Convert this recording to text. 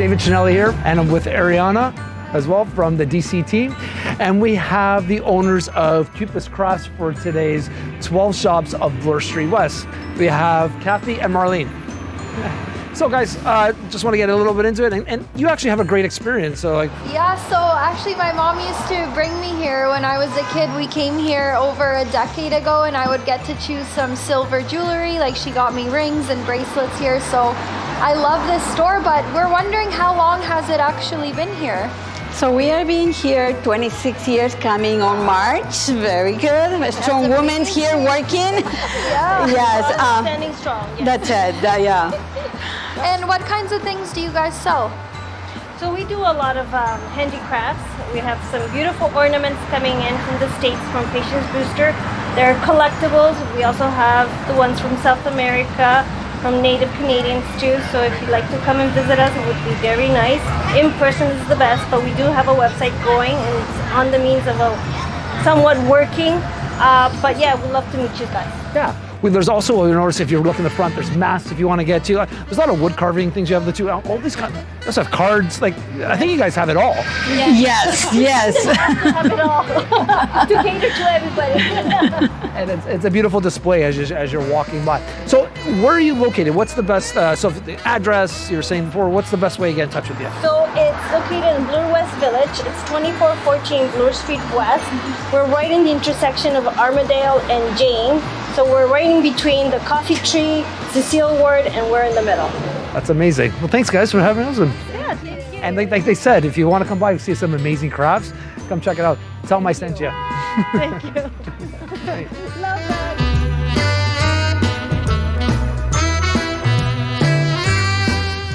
David Cinelli here, and I'm with Ariana as well from the DC team. And we have the owners of Quipus Crafts for today's 12 Shops of Bloor West. We have Kathy and Marlene. So guys, just want to get a little bit into it, and you actually have a great experience, so like... Yeah, so actually my mom used to bring me here when I was a kid. We came here over a decade ago, and I would get to choose some silver jewelry, like she got me rings and bracelets here, so I love this store, but we're wondering how long has it actually been here? So we have been here 26 years coming on March. Very good. A strong woman here working. Yeah. Yes. Standing strong. Yes. That's it. Yeah. And what kinds of things do you guys sell? So we do a lot of handicrafts. We have some beautiful ornaments coming in from the States from Patience Booster. They're collectibles. We also have the ones from South America, from Native Canadians too. So if you'd like to come and visit us, it would be very nice. In person is the best, but we do have a website going, and it's on the means of a somewhat working. But yeah, we'd love to meet you guys. Yeah. Well, there's also, you notice if you look in the front, there's masks if you want to get to. There's a lot of wood carving things you have the two. All these kind of, you also have cards. Like, I think you guys have it all. Yes. Yes. We have it all to cater to everybody. And it's a beautiful display as you're walking by. So where are you located? What's the best, so the address you were saying before, what's the best way to get in touch with you? So it's located in Bloor West Village. It's 2414 Bloor Street West. We're right in the intersection of Armadale and Jane. So we're right in between the Coffee Tree, Cecile Ward, and we're in the middle. That's amazing. Well, thanks guys for having us. Yeah, thank you. And like they said, if you want to come by and see some amazing crafts, come check it out. Tell them I sent you. Thank you. Love